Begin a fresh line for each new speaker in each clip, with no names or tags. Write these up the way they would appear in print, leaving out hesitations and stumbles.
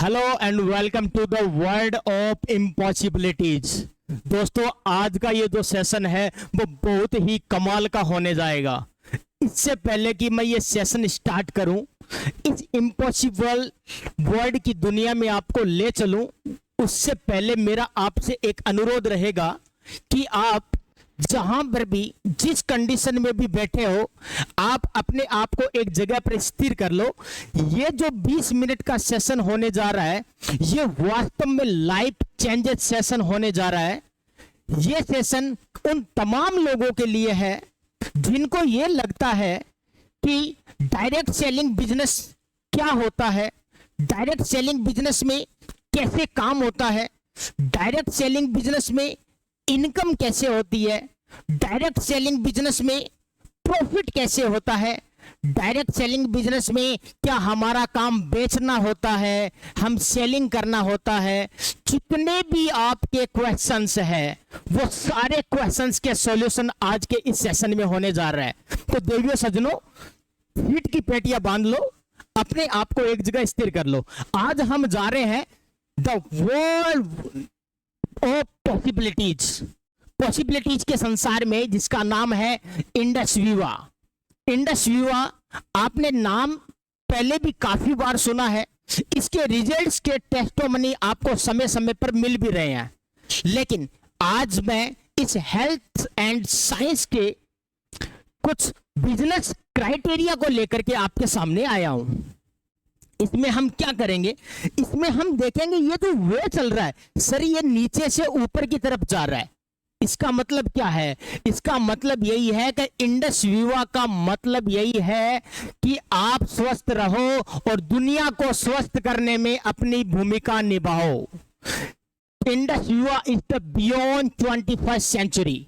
Hello and welcome to the world of impossibilities. दोस्तों, आज का ये जो सेशन है वो बहुत ही कमाल का होने जाएगा। इससे पहले कि मैं ये सेशन स्टार्ट करूं, इस इम्पॉसिबल वर्ल्ड की दुनिया में आपको ले चलूं, उससे पहले मेरा आपसे एक अनुरोध रहेगा कि आप जहां पर भी जिस कंडीशन में भी बैठे हो, आप अपने आप को एक जगह पर स्थिर कर लो। ये जो 20 मिनट का सेशन होने जा रहा है, ये वास्तव में लाइफ चेंजेस सेशन होने जा रहा है। ये सेशन उन तमाम लोगों के लिए है जिनको ये लगता है कि डायरेक्ट सेलिंग बिजनेस क्या होता है, डायरेक्ट सेलिंग बिजनेस में कैसे काम होता है, डायरेक्ट सेलिंग बिजनेस में इनकम कैसे होती है, डायरेक्ट सेलिंग बिजनेस में प्रॉफिट कैसे होता है, डायरेक्ट सेलिंग बिजनेस में क्या हमारा काम बेचना होता है, हम सेलिंग करना होता है। जितने भी आपके क्वेश्चंस है वो सारे क्वेश्चंस के सॉल्यूशन आज के इस सेशन में होने जा रहा है। तो देवियों सज्जनों, सीट की पेटियां बांध लो, अपने आप को एक जगह स्थिर कर लो। आज हम जा रहे हैं द वर्ल्ड ऑफ पॉसिबिलिटीज के संसार में, जिसका नाम है इंडस विवा। इंडस विवा आपने नाम पहले भी काफी बार सुना है। इसके रिजल्ट्स के टेस्टोमनी आपको समय समय पर मिल भी रहे हैं, लेकिन आज मैं इस हेल्थ एंड साइंस के कुछ बिजनेस क्राइटेरिया को लेकर के आपके सामने आया हूं। इसमें हम क्या करेंगे, इसमें हम देखेंगे ये जो वे चल रहा है सर, ये नीचे से ऊपर की तरफ जा रहा है। इसका मतलब क्या है? इसका मतलब यही है कि इंडस विवा का मतलब यही है कि आप स्वस्थ रहो और दुनिया को स्वस्थ करने में अपनी भूमिका निभाओ। Indus Viva is the beyond 21st century.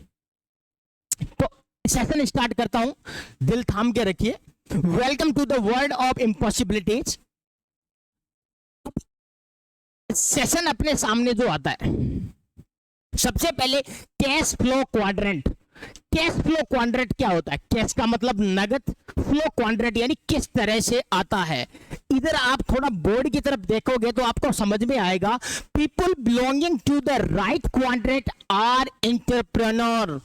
तो सेशन स्टार्ट करता हूं, दिल थाम के रखिए। Welcome to the world of impossibilities. Session अपने सामने जो आता है, सबसे पहले cash flow quadrant. Cash flow quadrant क्या होता है? कैश का मतलब नगद, फ्लो क्वाड्रेंट यानी किस तरह से आता है। इधर आप थोड़ा बोर्ड की तरफ देखोगे तो आपको समझ में आएगा, people belonging to the right quadrant are entrepreneur.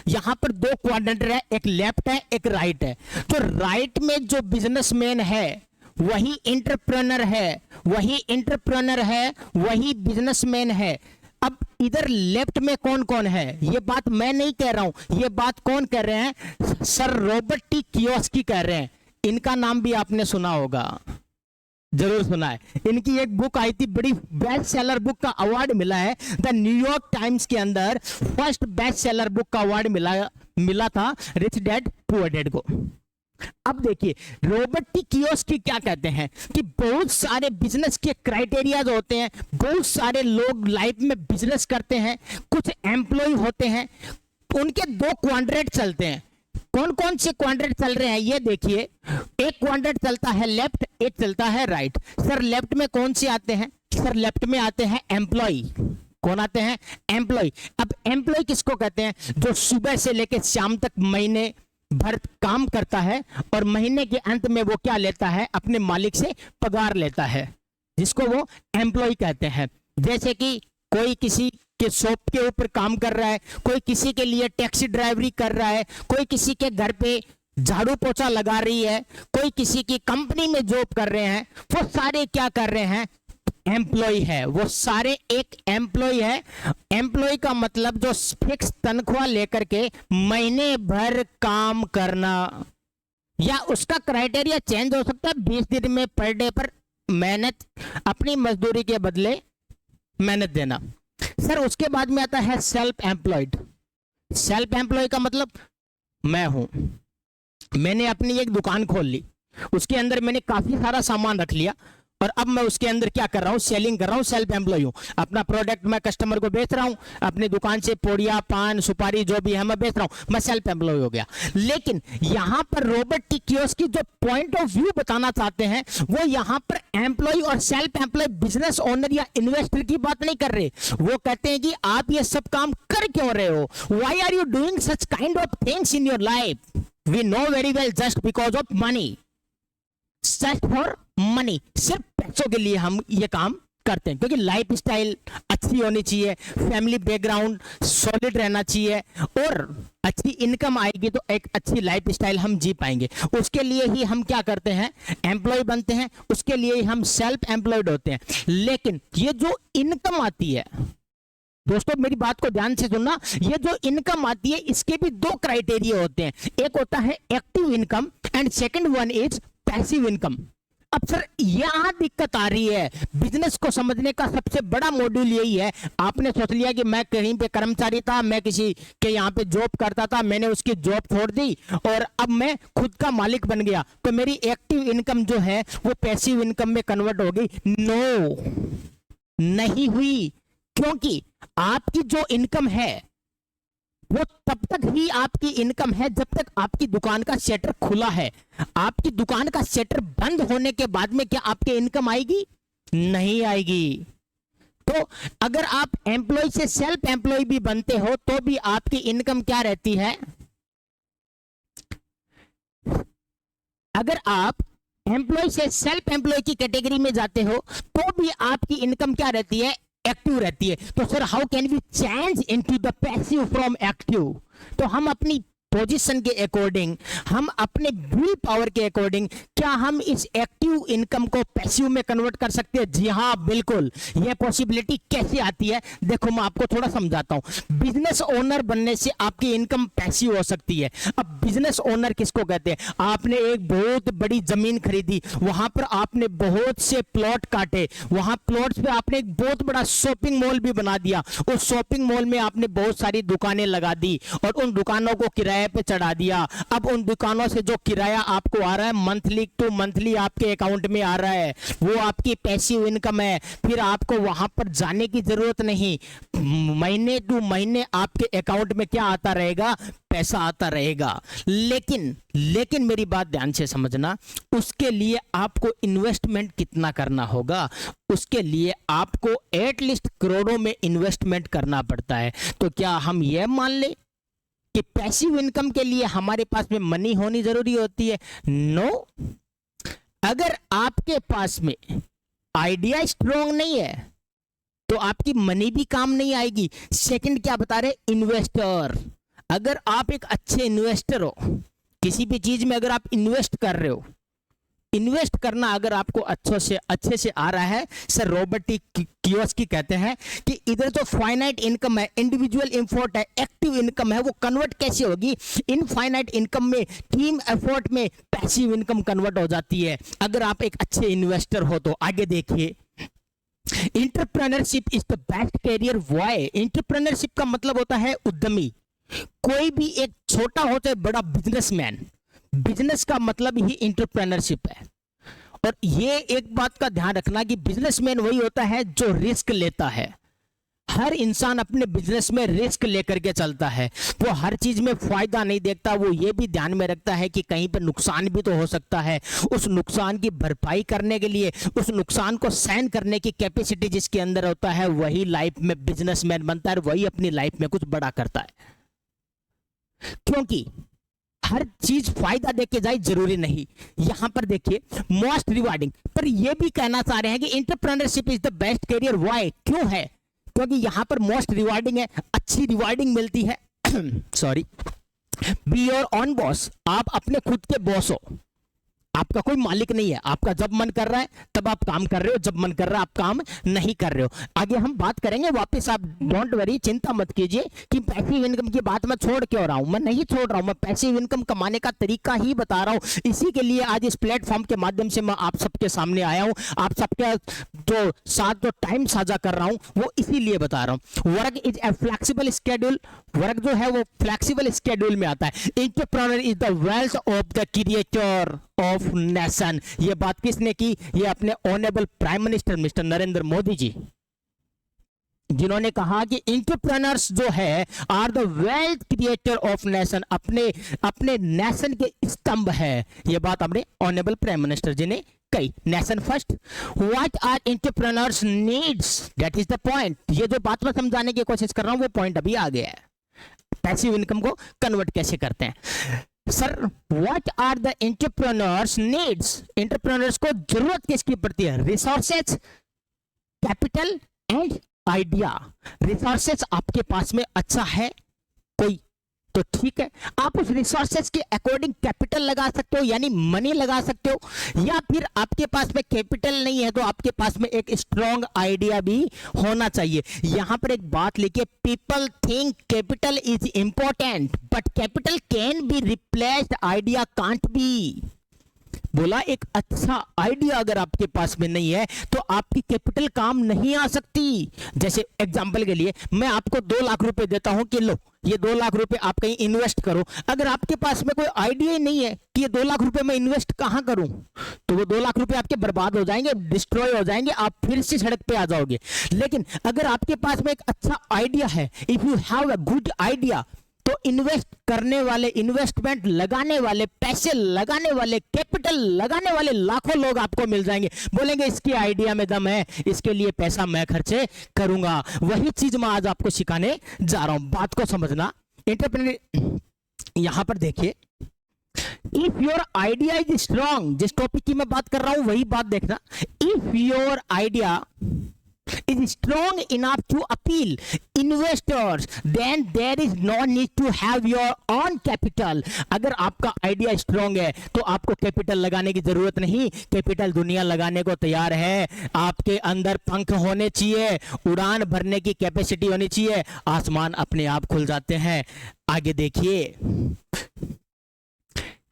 यहां पर दो क्वाड्रेंट है, एक लेफ्ट है एक राइट है। तो राइट में जो बिजनेसमैन है वही एंटरप्रेन्योर है, वही एंटरप्रेन्योर है, वही बिजनेसमैन है। अब इधर लेफ्ट में कौन कौन है? ये बात मैं नहीं कह रहा हूं, ये बात कौन कह रहे हैं? सर रॉबर्ट टी कियोस्की कह रहे हैं। इनका नाम भी आपने सुना होगा, जरूर सुना है। इनकी एक बुक आई थी, बड़ी बेस्ट सेलर बुक का अवार्ड मिला है। द न्यूयॉर्क टाइम्स के अंदर फर्स्ट बेस्ट सेलर बुक का अवार्ड मिला था रिच डैड पुअर डैड को। अब देखिए, रॉबर्ट टी कियोस्की क्या कहते हैं कि बहुत सारे बिजनेस के क्राइटेरिया होते हैं, बहुत सारे लोग लाइफ में बिजनेस करते हैं, कुछ एम्प्लॉय होते हैं, उनके दो क्वाड्रेंट चलते हैं। कौन कौन से क्वाड्रेंट चल रहे हैं ये देखिए। एक क्वाड्रेंट चलता है लेफ्ट, एक चलता है राइट। सर लेफ्ट में कौन से आते हैं? सर लेफ्ट में आते हैं एम्प्लॉय। कौन आते हैं? एम्प्लॉय। अब एम्प्लॉय किसको कहते हैं? जो सुबह से लेकर शाम तक महीने भर काम करता है और महीने के अंत में वो क्या लेता है? अपने मालिक से पगार लेता है, जिसको वो एम्प्लॉय कहते हैं। जैसे कि कोई किसी के शॉप के ऊपर काम कर रहा है, कोई किसी के लिए टैक्सी ड्राइवरी कर रहा है, कोई किसी के घर पे झाड़ू पोछा लगा रही है, कोई किसी की कंपनी में जॉब कर रहे हैं, वो सारे क्या कर रहे हैं? एम्प्लॉय है। वो सारे एक एम्प्लॉय है। एम्प्लॉय का मतलब जो फिक्स तनख्वाह लेकर के महीने भर काम करना, या उसका क्राइटेरिया चेंज हो सकता है। 20 दिन में पर डे पर मेहनत, अपनी मजदूरी के बदले मेहनत देना। सर उसके बाद में आता है सेल्फ एम्प्लॉयड। सेल्फ एम्प्लॉय का मतलब मैं हूं, मैंने अपनी एक दुकान खोल ली, उसके अंदर मैंने काफी सारा सामान रख लिया और अब मैं उसके अंदर क्या कर रहा हूं? सेलिंग कर रहा हूं, सेल्फ एम्प्लॉय हूं। अपना प्रोडक्ट मैं कस्टमर को बेच रहा हूं, अपनी दुकान से पोड़िया पान सुपारी जो भी है मैं बेच रहा हूं, मैं सेल्फ एम्प्लॉय हो गया। लेकिन यहां पर रॉबर्ट टी कियोस्की जो पॉइंट ऑफ व्यू बताना चाहते हैं, वो यहां पर एम्प्लॉय और सेल्फ एम्प्लॉय बिजनेस ओनर या इन्वेस्टर की बात नहीं कर रहे। वो कहते हैं कि आप ये सब काम कर क्यों रहे हो? Why are you doing such kind of things in your life? We know very well, just because of money, just for money, सिर्फ पैसों के लिए हम ये काम करते हैं, क्योंकि लाइफ स्टाइल अच्छी होनी चाहिए, फैमिली बैकग्राउंड सॉलिड रहना चाहिए और अच्छी इनकम आएगी तो एक अच्छी लाइफ स्टाइल हम जी पाएंगे। उसके लिए ही हम क्या करते हैं, एम्प्लॉय बनते हैं, उसके लिए ही हम सेल्फ एम्प्लॉयड होते हैं। लेकिन ये जो इनकम आती है दोस्तों, मेरी बात को ध्यान से सुनना, ये जो इनकम आती है इसके भी दो क्राइटेरिया होते हैं, एक होता है active income and second one is passive income. अब सर यहां दिक्कत आ रही है, बिजनेस को समझने का सबसे बड़ा मॉड्यूल यही है। आपने सोच लिया कि मैं कहीं पे कर्मचारी था, मैं किसी के यहाँ पे जॉब करता था, मैंने उसकी जॉब छोड़ दी और अब मैं खुद का मालिक बन गया, तो मेरी एक्टिव इनकम जो है वो पैसिव इनकम में कन्वर्ट हो गई। नो, नहीं हुई, क्योंकि आपकी जो इनकम है वो तब तक ही आपकी इनकम है जब तक आपकी दुकान का शटर खुला है। आपकी दुकान का शटर बंद होने के बाद में क्या आपकी इनकम आएगी? नहीं आएगी। तो अगर आप एम्प्लॉय से सेल्फ एम्प्लॉय भी बनते हो तो भी आपकी इनकम क्या रहती है? अगर आप एम्प्लॉय से सेल्फ एम्प्लॉय की कैटेगरी में जाते हो तो भी आपकी इनकम क्या रहती है? एक्टिव रहती है। तो sir how can we change into the passive from active? तो हम अपनी पोजीशन के अकॉर्डिंग, हम अपने विल पावर के अकॉर्डिंग क्या हम इस एक्टिव इनकम को पैसिव में कन्वर्ट कर सकते हैं? जी हाँ, बिल्कुल। यह पॉसिबिलिटी कैसे आती है देखो, मैं आपको थोड़ा समझाता हूं। बिजनेस ओनर बनने से आपकी इनकम पैसिव हो सकती है। अब बिजनेस ओनर किसको कहते हैं? आपने एक बहुत बड़ी जमीन खरीदी, वहां पर आपने बहुत से प्लॉट काटे, वहां प्लॉट्स पे आपने एक बहुत बड़ा शॉपिंग मॉल भी बना दिया, उस शॉपिंग मॉल में आपने बहुत सारी दुकानें लगा दी और उन दुकानों को किराए पे चढ़ा दिया। अब उन दुकानों से जो किराया आपको आ रहा है मंथली टू मंथली आपके अकाउंट में आ रहा है, वो आपकी पैसिव इनकम है। फिर आपको वहां पर जाने की जरूरत नहीं, महीने टू महीने आपके अकाउंट में क्या आता रहेगा? पैसा आता रहेगा। लेकिन मेरी बात ध्यान से समझना, उसके लिए आपको इन्वेस्टमेंट कितना करना होगा? उसके लिए आपको एटलीस्ट करोड़ों में इन्वेस्टमेंट करना पड़ता है। तो क्या हम यह मान ले कि पैसिव इनकम के लिए हमारे पास में मनी होनी जरूरी होती है? नो। अगर आपके पास में आइडिया स्ट्रॉन्ग नहीं है तो आपकी मनी भी काम नहीं आएगी। सेकंड क्या बता रहे? इन्वेस्टर। अगर आप एक अच्छे इन्वेस्टर हो, किसी भी चीज में अगर आप इन्वेस्ट कर रहे हो, इन्वेस्ट करना अगर आपको अच्छे से आ रहा है, सर रॉबर्ट कियोसाकी कहते हैं कि इधर जो फाइनाइट इनकम है, इंडिविजुअल एफर्ट है, एक्टिव इनकम है, वो कन्वर्ट कैसे होगी? इनफाइनाइट इनकम में, टीम एफर्ट में पैसिव इनकम कन्वर्ट हो जाती है अगर आप एक अच्छे इन्वेस्टर हो तो। आगे देखिए, entrepreneurship is the best career. Why? Entrepreneurship का मतलब होता है उद्यमी। कोई भी एक छोटा हो चाहे बड़ा बिजनेसमैन, बिजनेस का मतलब ही एंटरप्रेन्योरशिप है। और ये एक बात का ध्यान रखना कि बिजनेसमैन वही होता है जो रिस्क लेता है। हर इंसान अपने बिजनेस में रिस्क लेकर के चलता है, वो हर चीज में फायदा नहीं देखता, वो ये भी ध्यान में रखता है कि कहीं पर नुकसान भी तो हो सकता है। उस नुकसान की भरपाई करने के लिए, उस नुकसान को सहन करने की कैपेसिटी जिसके अंदर होता है, वही लाइफ में बिजनेसमैन बनता है, वही अपनी लाइफ में कुछ बड़ा करता है। क्योंकि हर चीज फायदा देके जाए जरूरी नहीं। यहां पर देखिए, मोस्ट रिवार्डिंग, पर यह भी कहना चाह रहे हैं कि entrepreneurship is the best career. Why? क्यों है? क्योंकि यहां पर मोस्ट रिवार्डिंग है, अच्छी रिवार्डिंग मिलती है। Sorry, be your own boss. आप अपने खुद के बॉस हो, आपका कोई मालिक नहीं है। आपका जब मन कर रहा है तब आप काम कर रहे हो, जब मन कर रहा है आप काम नहीं कर रहे हो। आगे हम बात करेंगे वापस, आप डोंट वरी, चिंता मत कीजिए कि पैसिव इनकम की बात मैं छोड़ क्यों रहा हूं। मैं नहीं छोड़ रहा हूं, मैं पैसिव इनकम कमाने का तरीका ही बता रहा हूं। इसी के लिए आज इस प्लेटफॉर्म के माध्यम से मैं आप सबके सामने आया हूं, आप सबके जो साथ जो टाइम साझा कर रहा हूं वो इसीलिए बता रहा हूं। Work is a flexible schedule. Work जो है वो फ्लेक्सिबल स्केड्यूल में आता है। Entrepreneur is the wealth of the creator of nation. ये बात किसने की? ये अपने honourable prime minister mister Narendra Modi ji, जिन्होंने कहा कि एंटरप्रेन्योर्स जो है are the wealth creator of nation, अपने नेशन के स्तंभ है। ये बात अपने ऑनरेबल प्राइम मिनिस्टर जी ने कही। Nation first, what are entrepreneurs needs, that is the point. ये जो बात मैं समझाने की कोशिश कर रहा हूं वो पॉइंट अभी आ गया है। पैसिव इनकम को कन्वर्ट कैसे करते हैं? Sir what are the entrepreneurs needs, entrepreneurs को जरूरत किसकी पड़ती है? Resources, capital and idea. Resources आपके पास में अच्छा है कोई तो ठीक है, आप उस रिसोर्सेज के अकॉर्डिंग कैपिटल लगा सकते हो यानी मनी लगा सकते हो, या फिर आपके पास में कैपिटल नहीं है तो आपके पास में एक स्ट्रॉन्ग आइडिया भी होना चाहिए। यहां पर एक बात लिखिए, people think capital is important but capital can be replaced, idea can't be. बोला एक अच्छा आइडिया अगर आपके पास में नहीं है तो आपकी कैपिटल काम नहीं आ सकती। जैसे एग्जांपल के लिए मैं आपको 2 लाख रुपए देता हूं कि लो ये 2 लाख रुपए आप कहीं इन्वेस्ट करो, अगर आपके पास में कोई आइडिया ही नहीं है कि ये 2 लाख रुपए मैं इन्वेस्ट कहां करूं तो वो 2 लाख रुपए आपके बर्बाद हो जाएंगे, डिस्ट्रॉय हो जाएंगे, आप फिर से सड़क पे आ जाओगे। लेकिन अगर आपके पास में एक अच्छा आइडिया है, if you have a good idea, तो इन्वेस्ट करने वाले, इन्वेस्टमेंट लगाने वाले, पैसे लगाने वाले, कैपिटल लगाने वाले लाखों लोग आपको मिल जाएंगे। बोलेंगे इसकी आइडिया में दम है, इसके लिए पैसा मैं खर्चे करूंगा। वही चीज मैं आज आपको सिखाने जा रहा हूं, बात को समझना। एंटरप्रेन्योर यहां पर देखिए, if your idea is strong, जिस टॉपिक की मैं बात कर रहा हूं वही बात देखना। If your idea is strong enough to appeal investors, then there is no need to have your own capital। अगर आपका आइडिया स्ट्रॉन्ग है तो आपको कैपिटल लगाने की जरूरत नहीं, कैपिटल दुनिया लगाने को तैयार है। आपके अंदर पंख होने चाहिए, उड़ान भरने की कैपेसिटी होनी चाहिए, आसमान अपने आप खुल जाते हैं। आगे देखिए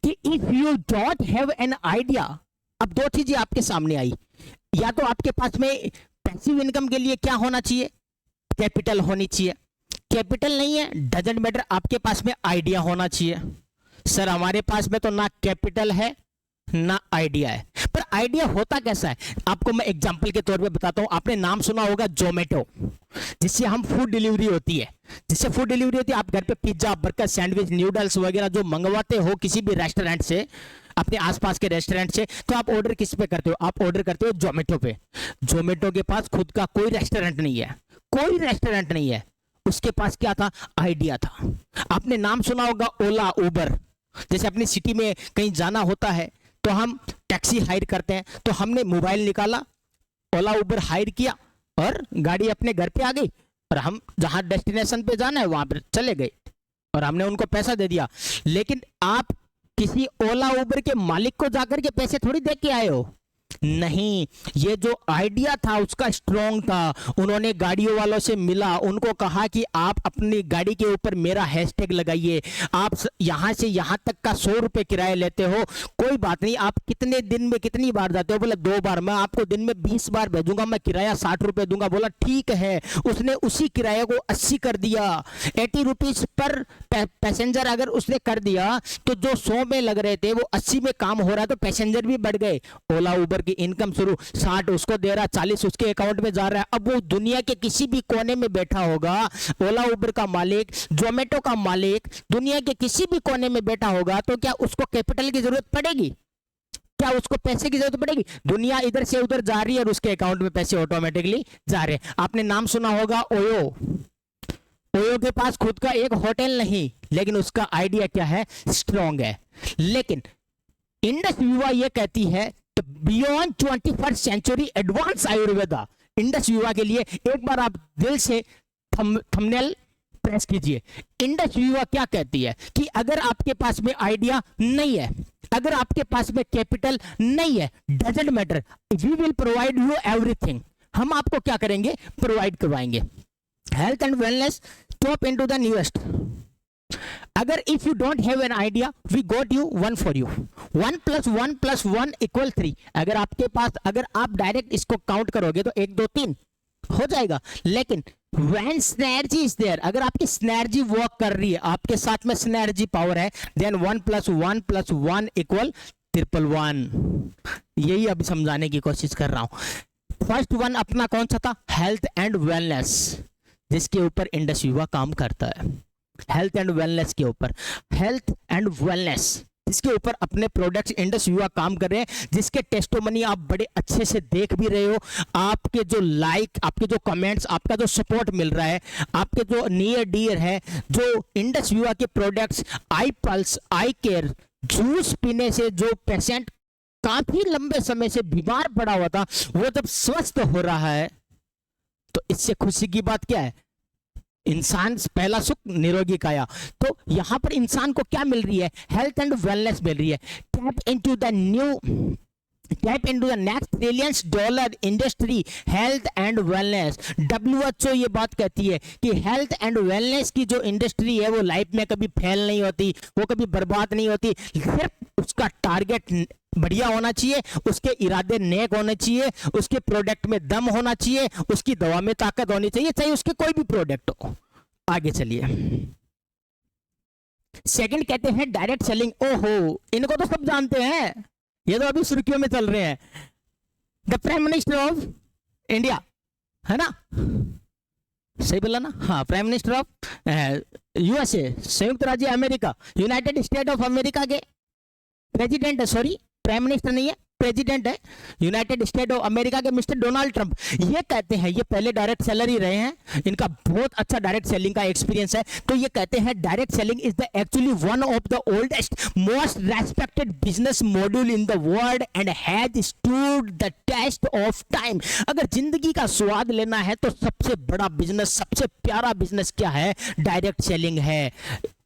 कि if you don't have an idea, अब 2 चीजें आपके सामने आई, या तो आपके पास में पैसिव इनकम के लिए क्या होना चाहिए? कैपिटल होनी चाहिए। कैपिटल नहीं है, डजंट मैटर, आपके पास में आइडिया होना चाहिए। सर हमारे पास में तो ना कैपिटल है ना आइडिया है। पर आइडिया होता कैसा है आपको मैं एग्जांपल के तौर पे बताता हूं। आपने नाम सुना होगा जोमेटो, जिससे हम फूड डिलीवरी होती है, जिससे फूड डिलीवरी होती है। आप घर पे पिज्जा, बर्गर, सैंडविच, नूडल्स वगैरह जो मंगवाते हो किसी भी रेस्टोरेंट से, अपने आसपास के रेस्टोरेंट से, तो आप ऑर्डर किस पे करते हो? आप ऑर्डर करते हो जोमेटो पे। जोमेटो के पास खुद का कोई रेस्टोरेंट नहीं है, कोई रेस्टोरेंट नहीं है। उसके पास क्या था? आइडिया था। आपने नाम सुना होगा ओला, उबर। जैसे अपनी सिटी में कहीं जाना होता है तो हम टैक्सी हायर करते हैं, तो हमने मोबाइल निकाला, ओला उबर हायर किया और गाड़ी अपने घर पे आ गई, और हम जहां डेस्टिनेशन पे जाना है वहां पर चले गए और हमने उनको पैसा दे दिया। लेकिन आप किसी ओला उबर के मालिक को जाकर के पैसे थोड़ी दे के आए हो, नहीं। ये जो आइडिया था उसका स्ट्रॉन्ग था। उन्होंने गाड़ियों वालों से मिला, उनको कहा कि आप अपनी गाड़ी के ऊपर मेरा हैशटैग लगाइए, आप यहां से यहां तक का 100 रुपए किराया लेते हो, कोई बात नहीं, आप कितने दिन में कितनी बार जाते हो? बोला 2 बार, मैं आपको दिन में 20 बार भेजूंगा, मैं किराया 60 रुपए दूंगा। बोला ठीक है। उसने उसी किराए को 80 कर दिया, 80 रुपीज पर पैसेंजर अगर उसने कर दिया तो जो 100 में लग रहे थे वो 80 में काम हो रहा है, तो पैसेंजर भी बढ़ गए। ओला उबर की इनकम शुरू, 60 उसको दे रहा, 40 उसके अकाउंट में जा रहा है। अब वो दुनिया के किसी भी कोने में बैठा होगा, ओला उबर का मालिक, जोमेटो का मालिक दुनिया के किसी भी कोने में बैठा होगा, तो क्या उसको कैपिटल की जरूरत पड़ेगी? क्या उसको पैसे की जरूरत पड़ेगी? दुनिया इधर से उधर जा रही है और उसके अकाउंट में पैसे ऑटोमेटिकली जा रहे हैं। आपने नाम सुना होगा ओयो। ओयो के पास खुद का एक होटल नहीं, लेकिन उसका आइडिया क्या है? स्ट्रॉन्ग है। लेकिन इंडस विवा ये कहती है beyond 21st century advance Ayurveda. Indus Viva के लिए एक बार आप दिल से थंबनेल प्रेस कीजिए। इंडस विवा क्या कहती है कि अगर आपके पास में आइडिया नहीं है, अगर आपके पास में कैपिटल नहीं है, doesn't matter, we will provide you everything. हम आपको क्या करेंगे? प्रोवाइड करवाएंगे। Health and wellness top into the newest. अगर if you don't have an idea, we got you 1 for you. 1 + 1 + 1 = 3। अगर आपके पास, अगर आप डायरेक्ट इसको काउंट करोगे तो 1 2 3 हो जाएगा। लेकिन when synergy is there, अगर आपकी synergy वर्क कर रही है, आपके साथ में synergy पावर है, then 1 + 1 + 1 = 111। यही अभी समझाने की कोशिश कर रहा हूं। फर्स्ट वन अपना कौन सा था? हेल्थ एंड वेलनेस, जिसके ऊपर इंडस विवा काम करता है। हेल्थ एंड वेलनेस के ऊपर, हेल्थ एंड वेलनेस जिसके ऊपर अपने प्रोडक्ट्स इंडस युवा काम कर रहे हैं, जिसके टेस्टोमनी आप बड़े अच्छे से देख भी रहे हो, आपके जो लाइक, आपके जो कमेंट्स, आपका जो सपोर्ट मिल रहा है, आपके जो नियर डियर है, जो इंडस युवा के products I pulse, I care, juice पीने से जो पेशेंट काफी लंबे समय से बीमार पड़ा हुआ था, वो जब स्वस्थ हो रहा है तो इससे खुशी की बात क्या है? इंसान पहला सुख निरोगी काया। तो यहां पर इंसान को क्या मिल रही है? हेल्थ एंड वेलनेस मिल रही है। Tap into the next $1 trillion industry, health and wellness. WHO ये बात कहती है कि हेल्थ एंड वेलनेस की जो इंडस्ट्री है वो लाइफ में कभी फेल नहीं होती, वो कभी बर्बाद नहीं होती। सिर्फ उसका टारगेट बढ़िया होना चाहिए, उसके इरादे नेक होने चाहिए, उसके प्रोडक्ट में दम होना चाहिए, उसकी दवा में ताकत होनी चाहिए, चाहे उसके कोई भी प्रोडक्ट हो। आगे चलिए, सेकंड कहते हैं डायरेक्ट सेलिंग। ओहो, इनको तो सब जानते हैं, ये तो अभी सुर्खियों में चल रहे हैं। The prime minister of India, है ना? सही बोला ना? हाँ, प्राइम मिनिस्टर ऑफ USA, संयुक्त राज्य America, United state of America के प्रेसिडेंट है, सॉरी प्राइम मिनिस्टर नहीं है, प्रेसिडेंट है यूनाइटेड स्टेट ऑफ अमेरिका के मिस्टर डोनाल्ड ट्रंप। ये कहते हैं, ये पहले डायरेक्ट सेलर ही रहे हैं, इनका बहुत अच्छा डायरेक्ट सेलिंग का एक्सपीरियंस है। तो ये कहते हैं direct selling is the actually one of the oldest most respected business module in the world and has stood the test of time. अगर जिंदगी का स्वाद लेना है तो सबसे बड़ा बिजनेस, सबसे प्यारा बिजनेस क्या है? डायरेक्ट सेलिंग है।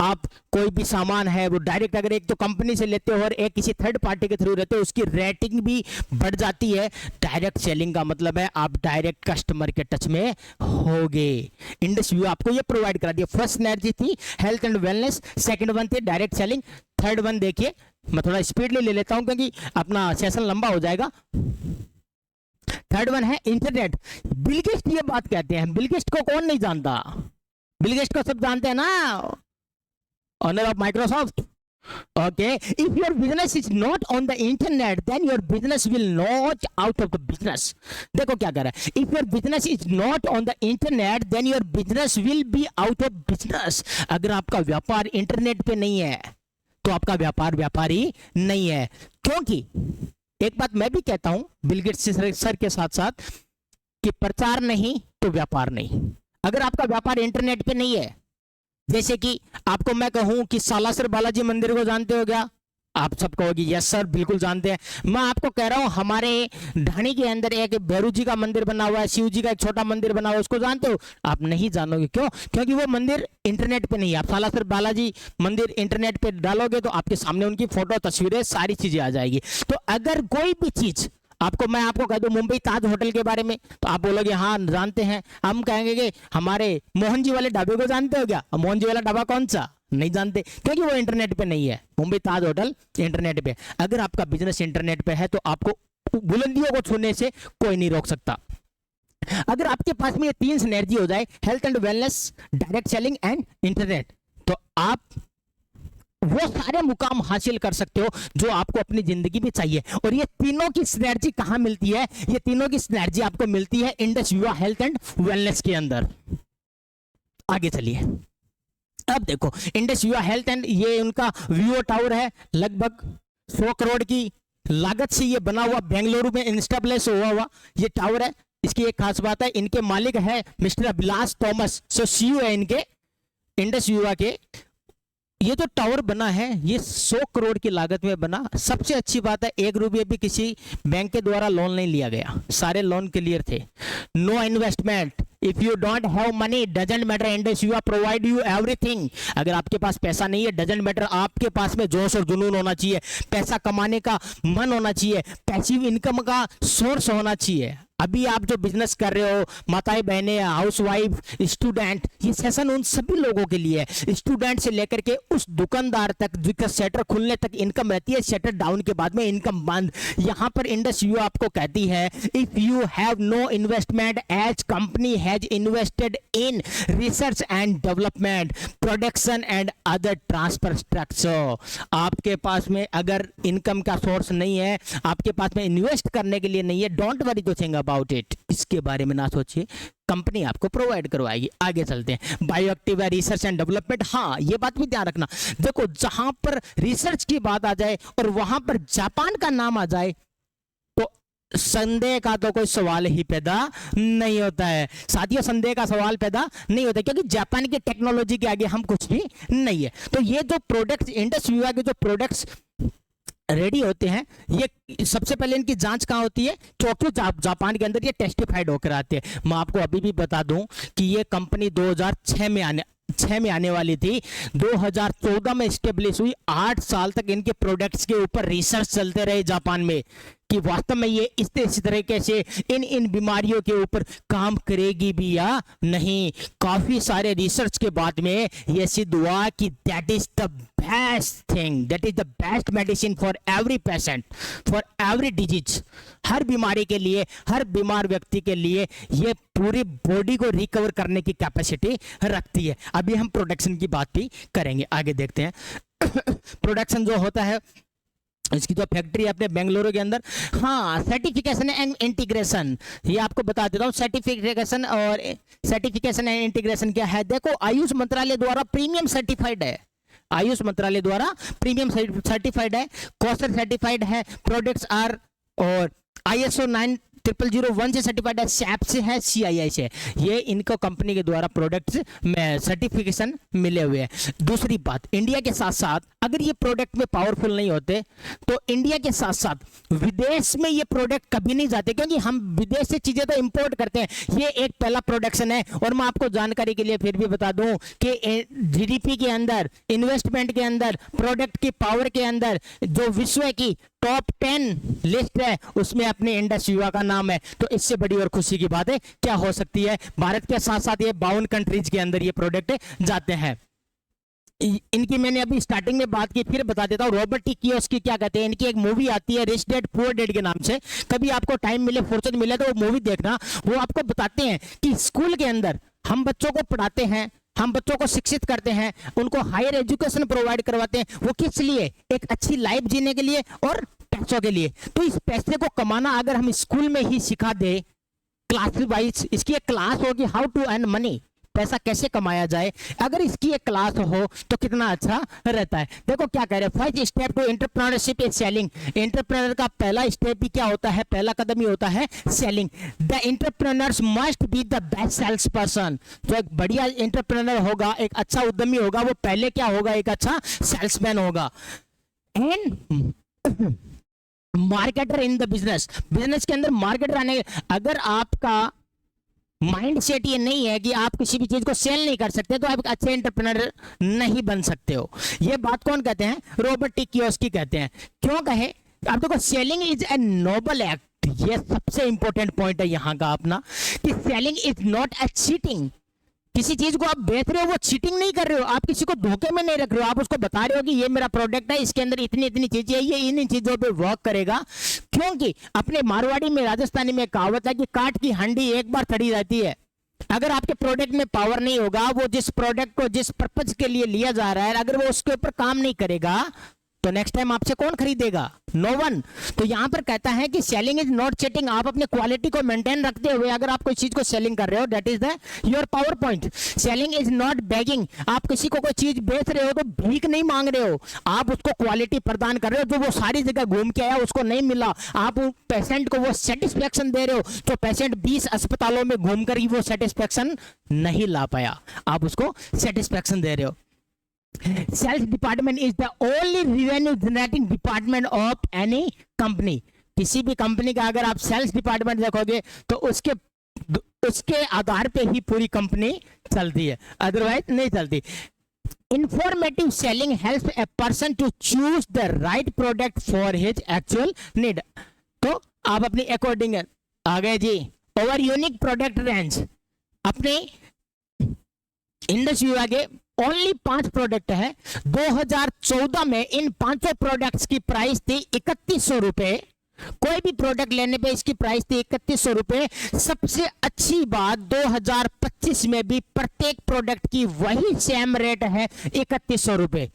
आप कोई भी सामान है वो डायरेक्ट अगर एक तो कंपनी से लेते हो और एक किसी थर्ड पार्टी के थ्रू लेते हो, उसकी रेटिंग भी बढ़ जाती है। डायरेक्ट सेलिंग का मतलब है आप डायरेक्ट कस्टमर के टच में होगे। इंडस व्यू आपको ये प्रोवाइड करा दिया। फर्स्ट सिनर्जी थी health and wellness, second one थी डायरेक्ट सेलिंग, थर्ड वन देखिए, मैं थोड़ा स्पीडली ले लेता हूं क्योंकि अपना सेशन लंबा हो जाएगा। थर्ड वन है इंटरनेट। बिल गेट्स ये बात कहते हैं, बिल गेट्स को कौन नहीं जानता? बिल गेट्स को सब जानते हैं ना, owner of Microsoft. Okay, if your business is not on the internet, then your business will not out of the business. देखो क्या कर रहा है, if your business is not on the internet, then your business will be out of business. अगर आपका व्यापार internet पे नहीं है तो आपका व्यापार व्यापारी नहीं है। क्योंकि एक बात मैं भी कहता हूं बिल गेट्स सर के साथ साथ कि प्रचार नहीं तो व्यापार नहीं। अगर आपका व्यापार इंटरनेट पे नहीं है, जैसे कि आपको मैं कहूं कि सालासर बालाजी मंदिर को जानते हो क्या? आप सब कहोगे यस सर बिल्कुल जानते हैं। मैं आपको कह रहा हूं हमारे ढाणी के अंदर एक भैरू जी का मंदिर बना हुआ है, शिव जी का एक छोटा मंदिर बना हुआ है, उसको जानते हो? आप नहीं जानोगे। क्यों? क्योंकि वो मंदिर इंटरनेट पे नहीं है। आप सालासर बालाजी मंदिर इंटरनेट पे डालोगे तो आपके सामने उनकी फोटो, तस्वीरें, सारी चीजें आ जाएगी। तो अगर कोई भी चीज मैं आपको कह दूं मुंबई ताज होटल के बारे में, तो आप बोलोगे हाँ जानते हैं। हम कहेंगे कि हमारे मोहन जी वाले ढाबे को जानते हो क्या? मोहन जी वाला ढाबा कौन सा? नहीं जानते, क्योंकि वो इंटरनेट पे नहीं है। मुंबई ताज होटल इंटरनेट पे। अगर आपका बिजनेस इंटरनेट पे है तो आपको बुलंदियों को छूने से कोई नहीं रोक सकता। अगर आपके पास में ये तीन सिनर्जी हो जाए, health and wellness, direct selling and internet, तो आप वो सारे मुकाम हासिल कर सकते हो जो आपको अपनी जिंदगी में चाहिए। और ये तीनों की सिनर्जी कहां मिलती है? ये तीनों की सिनर्जी आपको मिलती है इंडस युवा हेल्थ एंड वेलनेस के अंदर। आगे चलिए, अब देखो इंडस युवा हेल्थ एंड, ये उनका विवो टावर है, लगभग 100 करोड़ की लागत से ये बना हुआ, बेंगलुरु में इंस्टेब्लिश हुआ ये टावर है। इसकी एक खास बात है, इनके मालिक है मिस्टर अभिलाष थॉमस, सो सीईओ है इनके इंडस युवा के। ये जो टावर बना है ये 100 करोड़ की लागत में बना। सबसे अच्छी बात है 1 रुपये भी किसी बैंक के द्वारा लोन नहीं लिया गया, सारे लोन क्लियर थे। No investment, if you don't have money doesn't matter, Indus Yuva provide you everything. अगर आपके पास पैसा नहीं है डजंट मैटर, आपके पास में जोश और जुनून होना चाहिए, पैसा कमाने का मन होना चाहिए, पैसिव इनकम का सोर्स होना चाहिए। अभी आप जो बिजनेस कर रहे हो, माताएं बहनें, हाउसवाइफ, स्टूडेंट, ये सेशन उन सभी लोगों के लिए है। स्टूडेंट से लेकर के उस दुकानदार तक जिसका शटर खुलने तक इनकम रहती है, शटर डाउन के बाद में इनकम बंद। यहां पर इंडस यू आपको कहती है if you have no investment as company has invested in research and development, production and other transfer structure. आपके पास में अगर इनकम का सोर्स नहीं है, आपके पास में इन्वेस्ट करने के लिए नहीं है, don't worry to think about it, इसके बारे में ना सोचिए, कंपनी आपको प्रोवाइड करवाएगी। आगे चलते हैं, बायोएक्टिव रिसर्च एंड डेवलपमेंट। हाँ, ये बात भी ध्यान रखना, देखो जहां पर रिसर्च की बात आ जाए और वहां पर जापान का नाम आ जाए तो संदेह का तो कोई सवाल ही पैदा नहीं होता है साथियों, संदेह का सवाल पैदा नहीं होता, क्योंकि जापान की टेक्नोलॉजी के आगे हम कुछ भी नहीं है। तो ये जो प्रोडक्ट्स इंडस विभाग के जो प्रोडक्ट्स रेडी होते हैं, ये सबसे पहले इनकी जांच कहाँ होती है, टोक्यो जापान के अंदर ये टेस्टिफाइड होकर आते हैं। मैं आपको अभी भी बता दूं कि ये कंपनी 2006 में आने वाली थी, 2014 में स्टेब्लिश हुई। 8 साल तक इनके प्रोडक्ट्स के ऊपर रिसर्च चलते रहे जापान में कि वास्तव में ये इस तरीके से इन बीमारियों के ऊपर काम करेगी भी या नहीं। काफी सारे रिसर्च के बाद में ये सिद्ध हुआ कि that is the best thing, that is the best medicine for every patient, for every disease. हर बीमारी के लिए, हर बीमार व्यक्ति के लिए ये पूरी बॉडी को रिकवर करने की कैपेसिटी रखती है। अभी हम प्रोडक्शन की बात भी करेंगे, आगे देखते हैं। प्रोडक्शन जो होता है, इसकी जो फैक्ट्री है अपने बेंगलुरु के अंदर। हाँ, सर्टिफिकेशन एंड इंटीग्रेशन, ये आपको बता देता हूँ। सर्टिफिकेशन एंड इंटीग्रेशन क्या है, देखो आयुष मंत्रालय द्वारा प्रीमियम सर्टिफाइड है, आयुष मंत्रालय द्वारा प्रीमियम सर्टिफाइड है, कॉस्टर सर्टिफाइड है, प्रोडक्ट्स आर और ISO 9001 से सर्टिफाइड है, सैप से है, CII से। ये इनको कंपनी के द्वारा प्रोडक्ट्स में सर्टिफिकेशन मिले हुए हैं। दूसरी बात, इंडिया के साथ साथ अगर ये प्रोडक्ट में पावरफुल नहीं होते तो इंडिया के साथ साथ विदेश में ये प्रोडक्ट कभी नहीं जाते, क्योंकि हम विदेश से चीजें तो इंपोर्ट करते हैं। ये एक पहला प्रोडक्शन है। और मैं आपको जानकारी के लिए फिर भी बता दूं कि GDP के अंदर, इन्वेस्टमेंट के अंदर, प्रोडक्ट की पावर के अंदर जो विश्व की टॉप 10 लिस्ट है उसमें अपने इंडस विवा का नाम है। तो इससे बड़ी और खुशी की बात है क्या हो सकती है। भारत के साथ साथ ये 52 कंट्रीज के अंदर ये प्रोडक्ट जाते हैं। इनकी मैंने अभी स्टार्टिंग में बात की, फिर बता देता हूँ। रॉबर्ट टी कियोस्की क्या कहते हैं, इनकी एक मूवी आती है रिच डैड पुअर डैड के नाम से। कभी आपको टाइम मिले, फुर्सत मिले तो वो मूवी देखना। वो आपको बताते हैं कि स्कूल के अंदर हम बच्चों को पढ़ाते हैं, हम बच्चों को शिक्षित करते हैं, उनको हायर एजुकेशन प्रोवाइड करवाते हैं। वो किस लिए, एक अच्छी लाइफ जीने के लिए और पैसों के लिए। तो इस पैसे को कमाना अगर हम स्कूल में ही सिखा दे, क्लास वाइज, इसकी एक क्लास होगी हाउ टू अर्न मनी, पैसा कैसे कमाया जाए, अगर इसकी एक क्लास हो तो कितना अच्छा रहता है। देखो क्या कह रहे हैं, first step to entrepreneurship is selling. Entrepreneur का पहला स्टेप भी क्या होता है, पहला कदम ही होता है selling. The entrepreneurs must be the best sales person. जो एक बढ़िया एंटरप्रेन्योर होगा, एक अच्छा उद्यमी होगा, वो पहले क्या होगा, एक अच्छा सेल्समैन होगा। And marketer in the business, business के अंदर मार्केटर आने। अगर आपका माइंड सेट ये नहीं है कि आप किसी भी चीज को सेल नहीं कर सकते, तो आप अच्छे एंटरप्रेन्योर नहीं बन सकते हो। ये बात कौन कहते हैं, रॉबर्ट टी कियोस्की कहते हैं। क्यों कहे, आप देखो, selling is a noble act. ये सबसे इंपॉर्टेंट पॉइंट है यहाँ का अपना, कि selling is not a cheating. किसी चीज को आप बेच रहे हो, वो चीटिंग नहीं कर रहे हो, आप किसी को धोखे में नहीं रख रहे हो, आप उसको बता रहे हो कि ये मेरा प्रोडक्ट है, इसके अंदर इतनी इतनी चीजें है, ये इन चीजों पे वर्क करेगा। क्योंकि अपने मारवाड़ी में, राजस्थानी में कहावत है कि काट की हंडी एक बार थड़ी रहती है। अगर आपके प्रोडक्ट में पावर नहीं होगा, वो जिस प्रोडक्ट को जिस पर्पज के लिए लिया जा रहा है, अगर वो उसके ऊपर काम नहीं करेगा तो नेक्स्ट टाइम आपसे कौन खरीदेगा, नो वन। तो यहां पर कहता है कि सेलिंग इज नॉट चीटिंग। आप अपने क्वालिटी को मेंटेन रखते हुए अगर आप कोई चीज को सेलिंग कर रहे हो, that is the your power point. Selling is not begging. आप किसी को कोई चीज बेच रहे हो तो भीख नहीं मांग रहे हो, आप उसको क्वालिटी प्रदान कर रहे हो जो वो सारी जगह घूम के आया, उसको नहीं मिला, आप पेशेंट को वो सेटिस्फेक्शन दे रहे हो। तो पेशेंट 20 अस्पतालों में घूमकर ही वो सेटिस्फेक्शन नहीं ला पाया, आप उसको सेटिस्फेक्शन दे रहे हो। Sales department is the only revenue generating department of any company. किसी भी कंपनी का अगर आप सेल्स डिपार्टमेंट देखोगे तो उसके आधार पे ही पूरी कंपनी चलती है, अदरवाइज नहीं चलती। Informative selling helps a person to choose the right product for his actual need. तो आप अपनी अकॉर्डिंग आ गए जी। ओवर यूनिक प्रोडक्ट रेंज, अपने इंडस विभाग के ओनली 5 प्रोडक्ट है। 2014 में इन 5 प्रोडक्ट्स की प्राइस थी 3100 रुपए। कोई भी प्रोडक्ट लेने पे इसकी प्राइस थी 3100 रुपए। सबसे अच्छी बात, 2025 में भी प्रत्येक प्रोडक्ट की वही सेम रेट है 3100 रुपए।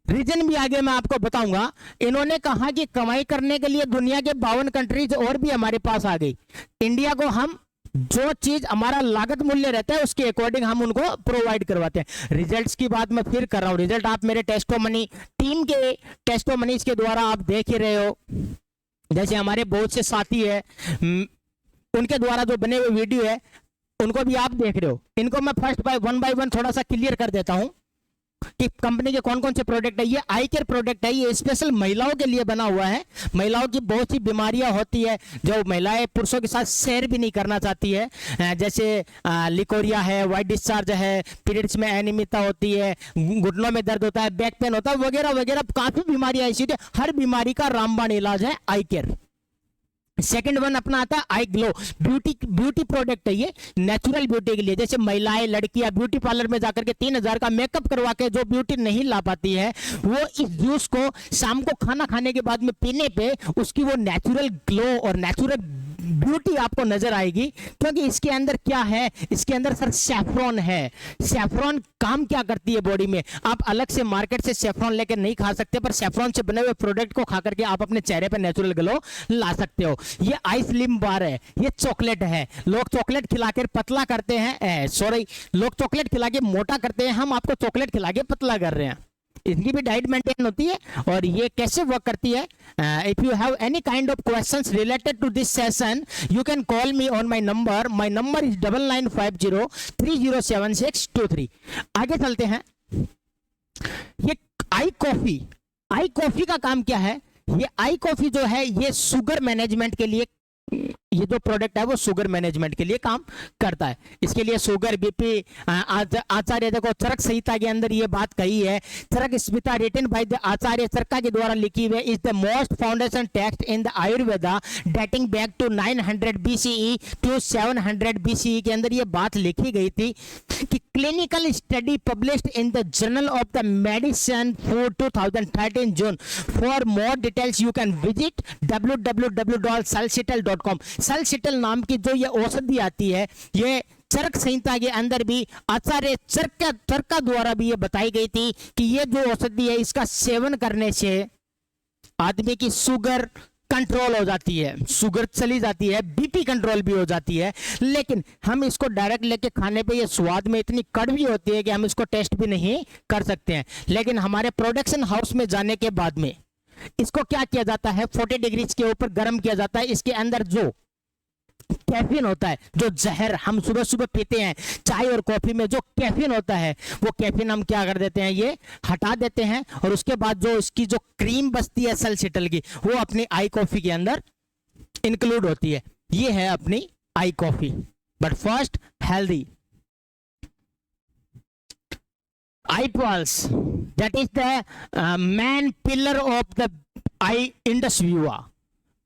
रीजन भी आगे मैं आपको बताऊंगा। इन्होंने कहा कि कमाई करने के लिए दुनिया के 52 कंट्रीज और भी हमारे पास आ गई। इंडिया को हम जो चीज हमारा लागत मूल्य रहता है उसके अकॉर्डिंग हम उनको प्रोवाइड करवाते हैं। रिजल्ट्स की बात मैं फिर कर रहा हूं, रिजल्ट आप मेरे टेस्टोमनी टीम के टेस्टोमनीज के द्वारा आप देख ही रहे हो। जैसे हमारे बहुत से साथी है, उनके द्वारा जो बने हुए वीडियो है उनको भी आप देख रहे हो। इनको मैं फर्स्ट बाय वन थोड़ा सा क्लियर कर देता हूं कि कंपनी के कौन कौन से प्रोडक्ट है। ये आई केयर प्रोडक्ट है, ये स्पेशल महिलाओं के लिए बना हुआ है। महिलाओं की बहुत सी बीमारियां होती है जो महिलाएं पुरुषों के साथ शेयर भी नहीं करना चाहती है, जैसे लिकोरिया है, वाइट डिस्चार्ज है, पीरियड्स में अनियमितता होती है, घुटनों में दर्द होता है, बैक पेन होता है, वगैरह वगैरह काफी बीमारियां ऐसी होती है। हर बीमारी का रामबाण इलाज है आई केयर। सेकंड वन अपना आता है आई ग्लो, ब्यूटी प्रोडक्ट है ये, नेचुरल ब्यूटी के लिए। जैसे महिलाएं लड़कियां ब्यूटी पार्लर में जाकर के 3000 का मेकअप करवा के जो ब्यूटी नहीं ला पाती है, वो इस जूस को शाम को खाना खाने के बाद में पीने पे उसकी वो नेचुरल ग्लो और नेचुरल ब्यूटी आपको नजर आएगी। क्योंकि इसके अंदर क्या है, इसके अंदर सर सैफरॉन है। सैफरॉन काम क्या करती है बॉडी में, आप अलग से मार्केट से सैफरॉन लेकर नहीं खा सकते, पर सैफरॉन से बने हुए प्रोडक्ट को खा करके आप अपने चेहरे पर नेचुरल ग्लो ला सकते हो। ये आई स्लिम बार है, ये चॉकलेट है। लोग चॉकलेट खिलाकर पतला करते हैं, लोग चॉकलेट खिला के मोटा करते हैं, हम आपको चॉकलेट खिला के पतला कर रहे हैं। इनकी भी डाइट मेंटेन होती है। और ये कैसे वर्क करती है, if you have any kind of questions related to this session you can call me on my number is 9950307623। आगे चलते हैं। ये आई कॉफी का काम क्या है, ये आई कॉफी जो है ये शुगर मैनेजमेंट के लिए, ये जो प्रोडक्ट है वो शुगर मैनेजमेंट के लिए काम करता है। इसके लिए शुगर बीपी, आचार्य देखो चरक संहिता के अंदर ये बात कही है। Charak Samhita written by the Acharya Charaka के द्वारा लिखी हुई is the most foundation text in the Ayurveda dating back to 900 BCE to 700 BCE के अंदर ये बात लिखी गई थी कि clinical study published in the journal of the medicine for 2013 June. For more details you can visit www.salcital.com। सलसिटल नाम की जो ये औषधि आती है, ये चरक संहिता के अंदर भी आचार्य चरका द्वारा भी ये बताई गई थी कि ये जो औषधि है इसका सेवन करने से आदमी की शुगर कंट्रोल हो जाती है, शुगर चली जाती है, बीपी कंट्रोल भी हो जाती है। लेकिन हम इसको डायरेक्ट लेके खाने पे ये स्वाद में इतनी कड़वी होती है कि हम इसको टेस्ट भी नहीं कर सकते हैं। लेकिन हमारे प्रोडक्शन हाउस में जाने के बाद में इसको क्या किया जाता है, 40 डिग्री के ऊपर गर्म किया जाता है। इसके अंदर जो कैफीन होता है, जो जहर हम सुबह सुबह पीते हैं चाय और कॉफी में, जो कैफीन होता है वो कैफीन हम क्या कर देते हैं, ये हटा देते हैं। और उसके बाद जो इसकी जो क्रीम बचती है सलसिटल की, वो अपनी आई कॉफी के अंदर इंक्लूड होती है। ये है अपनी I coffee. But first healthy I pulse, that is the main pillar of the I Indus Viva.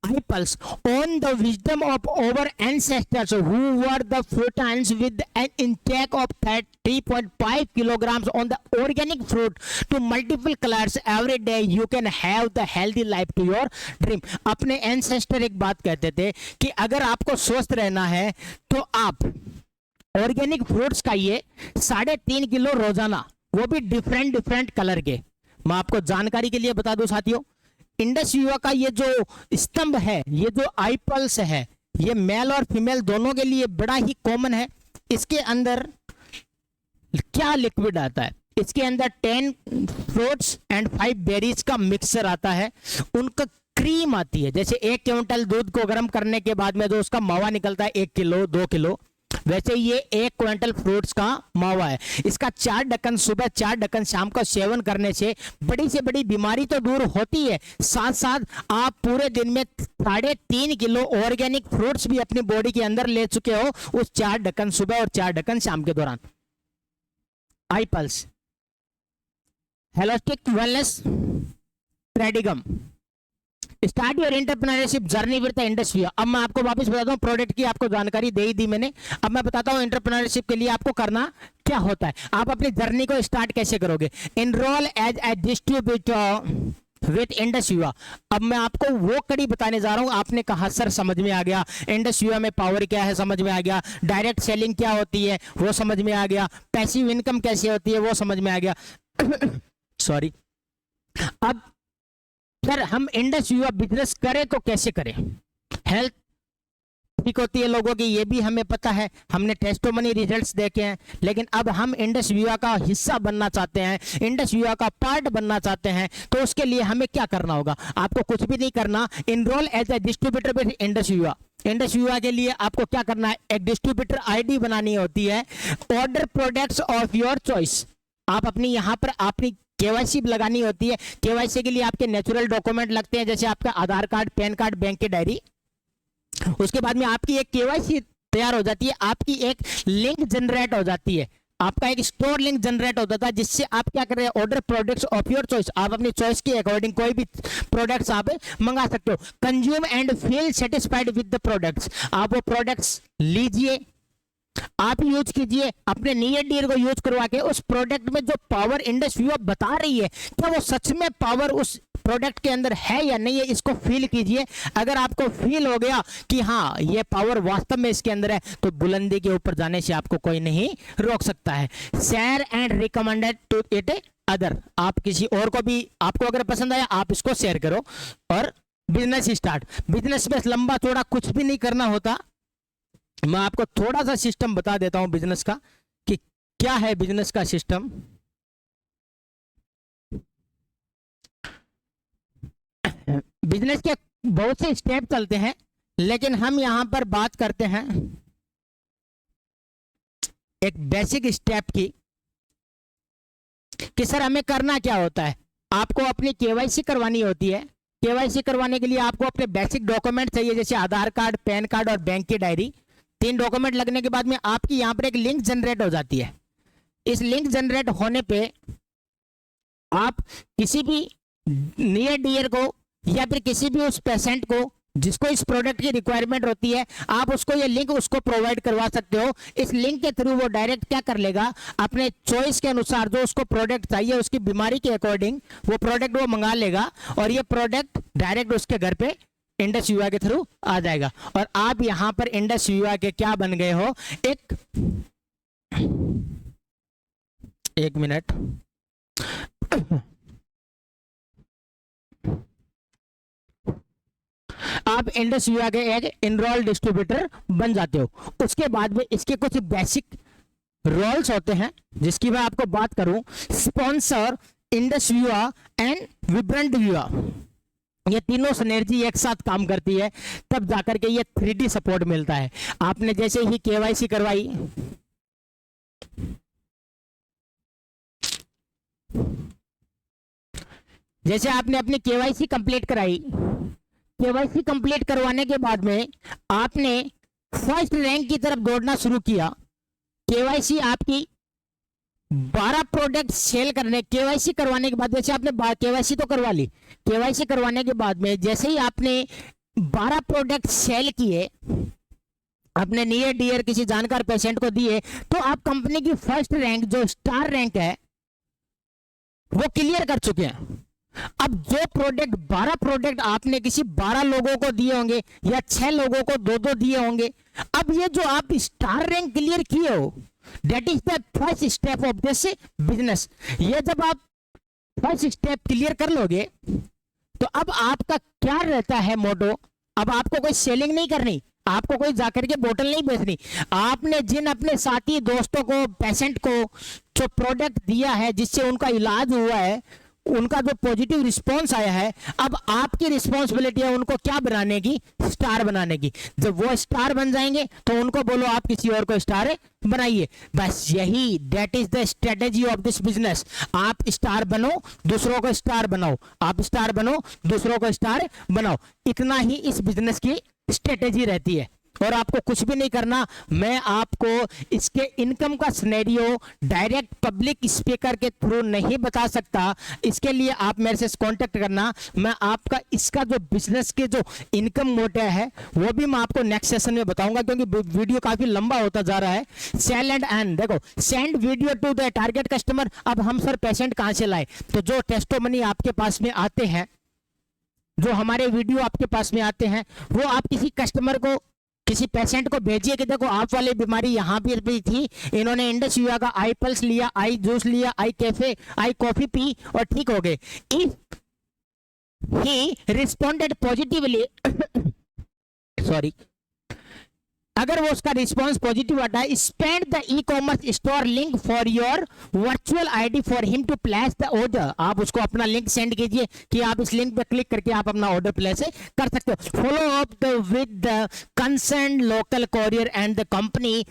I pulse on the wisdom of our ancestors who were the fruitans with an intake of 3.5 kilograms on the organic fruit to multiple colors every day. You can have the healthy life to your dream. अपने ancestor एक बात कहते थे कि अगर आपको स्वस्थ रहना है तो आप ऑर्गेनिक फ्रूट्स खाइए 3.5 किलो रोजाना, वो भी डिफरेंट कलर के। मैं आपको जानकारी के लिए बता दूं साथियों, इंडस युवा का ये जो स्तंभ है, ये जो आई पल्स है, ये मेल और फीमेल दोनों के लिए बड़ा ही कॉमन है। इसके अंदर क्या लिक्विड आता है, इसके अंदर 10 फ्रूट्स एंड 5 बेरीज का मिक्सचर आता है। उनका क्रीम आती है, जैसे 1 क्विंटल दूध को गर्म करने के बाद में जो उसका मावा निकलता है 1 किलो 2 किलो, वैसे ये 1 क्विंटल फ्रूट्स का मावा है। इसका 4 ढक्कन सुबह 4 ढक्कन शाम का सेवन करने से बड़ी से बड़ी बीमारी तो दूर होती है, साथ साथ आप पूरे दिन में 3.5 किलो ऑर्गेनिक फ्रूट्स भी अपनी बॉडी के अंदर ले चुके हो, उस 4 ढक्कन सुबह और 4 ढक्कन शाम के दौरान। I pulse, holistic wellness paradigm, start your entrepreneurship journey with the industry. अब मैं आपको वापस बताता हूँ, प्रोडक्ट की आपको जानकारी दे ही दी मैंने। अब मैं बताता हूँ एंटरप्रेन्योरशिप के लिए आपको करना क्या होता है, आप अपनी जर्नी को स्टार्ट कैसे करोगे। Enrol as a distributor with industry. अब मैं आपको वो कड़ी बताने जा रहा हूँ। आपने कहा सर समझ में आ गया, इंडस्ट्री में पावर क्या है समझ में आ गया, डायरेक्ट सेलिंग क्या होती है वो समझ में आ गया, पैसिव इनकम कैसे होती है वो समझ में आ गया। सॉरी, अब सर हम इंडस युवा बिजनेस करें तो कैसे करें? हेल्थ ठीक होती है लोगों की, ये भी हमें पता है, हमने टेस्टोमनी रिजल्ट्स देखे हैं, लेकिन अब हम इंडस युवा का हिस्सा बनना चाहते हैं, इंडस युवा का पार्ट बनना चाहते हैं, तो उसके लिए हमें क्या करना होगा? आपको कुछ भी नहीं करना, enrol as a distributor with Indus Yuva. Indus Yuva के लिए आपको क्या करना है? एक डिस्ट्रीब्यूटर आईडी बनानी होती है, order products of your choice. आप अपनी यहाँ पर अपनी केवाईसी लगानी होती है। केवाईसी के लिए आपके नेचुरल डॉक्यूमेंट लगते हैं, जैसे आपका आधार कार्ड, पैन कार्ड, बैंक की डायरी। उसके बाद में आपकी एक केवाईसी तैयार हो जाती है, आपकी एक लिंक जनरेट हो जाती है, आपका एक स्टोर लिंक जनरेट हो जाता है, जिससे आप क्या कर रहे हैं? Order products of your choice. आप अपनी चॉइस के अकॉर्डिंग कोई भी प्रोडक्ट्स आप मंगा सकते हो। Consume and feel satisfied with the products. आप वो प्रोडक्ट्स लीजिए, आप यूज कीजिए, अपने नियर डियर को यूज करवा के उस प्रोडक्ट में जो पावर इंडस युवा बता रही है, क्या वो सच में पावर उस प्रोडक्ट के अंदर है या नहीं है, इसको फील कीजिए। अगर आपको फील हो गया कि हाँ ये पावर वास्तव में इसके अंदर है, तो बुलंदी के ऊपर जाने से आपको कोई नहीं रोक सकता है। Share and recommended to it other. आप किसी और को भी, आपको अगर पसंद आया आप इसको शेयर करो और बिजनेस स्टार्ट। बिजनेस में लंबा चौड़ा कुछ भी नहीं करना होता। मैं आपको थोड़ा सा सिस्टम बता देता हूं बिजनेस का, कि क्या है बिजनेस का सिस्टम। बिजनेस के बहुत से स्टेप चलते हैं, लेकिन हम यहां पर बात करते हैं एक बेसिक स्टेप की, कि सर हमें करना क्या होता है। आपको अपनी केवाईसी करवानी होती है। केवाईसी करवाने के लिए आपको अपने बेसिक डॉक्यूमेंट चाहिए, जैसे आधार कार्ड, पैन कार्ड और बैंक की डायरी। 3 डॉक्यूमेंट लगने के बाद में आपकी यहां पर एक लिंक जनरेट हो जाती है। इस लिंक जनरेट होने पे आप किसी भी नियर डियर को या फिर किसी भी उस पेशेंट को जिसको इस प्रोडक्ट की रिक्वायरमेंट होती है, आप उसको ये लिंक उसको प्रोवाइड करवा सकते हो। इस लिंक के थ्रू वो डायरेक्ट क्या कर लेगा, अपने चॉइस के अनुसार जो उसको प्रोडक्ट चाहिए उसकी बीमारी के अकॉर्डिंग वो प्रोडक्ट वो मंगा लेगा, और ये प्रोडक्ट डायरेक्ट उसके घर पे इंडस युवा के थ्रू आ जाएगा। और आप यहां पर इंडस युवा के क्या बन गए हो? एक मिनट। आप इंडस युवा के एक इनरोल डिस्ट्रीब्यूटर बन जाते हो। उसके बाद में इसके कुछ बेसिक रोल्स होते हैं, जिसकी मैं आपको बात करूं। स्पॉन्सर, इंडस युवा एंड विब्रेंट युवा, ये तीनों सिनर्जी एक साथ काम करती है, तब जाकर के ये 3D सपोर्ट मिलता है। आपने जैसे ही केवाईसी करवाई, जैसे आपने अपनी केवाईसी कंप्लीट कराई, केवाईसी कंप्लीट करवाने के बाद में आपने फर्स्ट रैंक की तरफ दौड़ना शुरू किया। केवाईसी आपकी 12 प्रोडक्ट सेल करने, केवाईसी करवाने के बाद, जैसे आपने केवाईसी तो करवा ली, केवाईसी करवाने के बाद में जैसे ही आपने 12 प्रोडक्ट सेल किए, अपने नियर डियर किसी जानकार पेशेंट को दिए, तो आप कंपनी की फर्स्ट रैंक जो स्टार रैंक है वो क्लियर कर चुके हैं। अब जो प्रोडक्ट 12 प्रोडक्ट आपने किसी 12 लोगों को दिए होंगे या 6 लोगों को 2-2 दिए होंगे, अब ये जो आप स्टार रैंक क्लियर किए हो, that is the first step of this business. ये जब आप फर्स्ट स्टेप क्लियर कर लोगे, तो अब आपका क्या रहता है मोटो? अब आपको कोई सेलिंग नहीं करनी, आपको कोई जाकर के बोतल नहीं बेचनी। आपने जिन अपने साथी दोस्तों को, पेशेंट को जो प्रोडक्ट दिया है, जिससे उनका इलाज हुआ है, उनका जो पॉजिटिव रिस्पांस आया है, अब आपकी रिस्पांसिबिलिटी है उनको क्या बनाने की? स्टार बनाने की। जब वो स्टार बन जाएंगे तो उनको बोलो आप किसी और को स्टार बनाइए। बस यही, that is the strategy of this business. आप स्टार बनो, दूसरों को स्टार बनाओ, आप स्टार बनो, दूसरों को स्टार बनाओ। इतना ही इस बिजनेस की स्ट्रेटेजी रहती है, और आपको कुछ भी नहीं करना। मैं आपको इसके इनकम का सिनेरियो डायरेक्ट पब्लिक स्पीकर के थ्रू नहीं बता सकता। इसके लिए आप मेरे से कांटेक्ट करना। मैं आपका इसका जो बिजनेस के जो इनकम मोटिव है वो भी मैं आपको नेक्स्ट सेशन में बताऊंगा, क्योंकि वीडियो काफी लंबा होता जा रहा है। सेल एंड अर्न, देखो, send video to the target customer. अब हम सर पेशेंट कहां से लाए? तो जो टेस्टोमनी आपके पास में आते हैं, जो हमारे वीडियो आपके पास में आते हैं, वो आप किसी कस्टमर को किसी पेशेंट को भेजिए कि देखो आप वाली बीमारी यहाँ भी थी, इन्होंने इंडस यूआ का आई पल्स लिया, आई जूस लिया, आई कैफे, आई कॉफी पी और ठीक हो गए। If he responded positively sorry, अगर वो उसका रिस्पॉन्स पॉजिटिव आता है, spend the e commerce store link for your virtual ID for him to place the order. आप उसको अपना लिंक सेंड कीजिए कि आप इस लिंक पर क्लिक करके आप अपना ऑर्डर प्लेस कर सकते हो। Follow up with the concern local courier and the company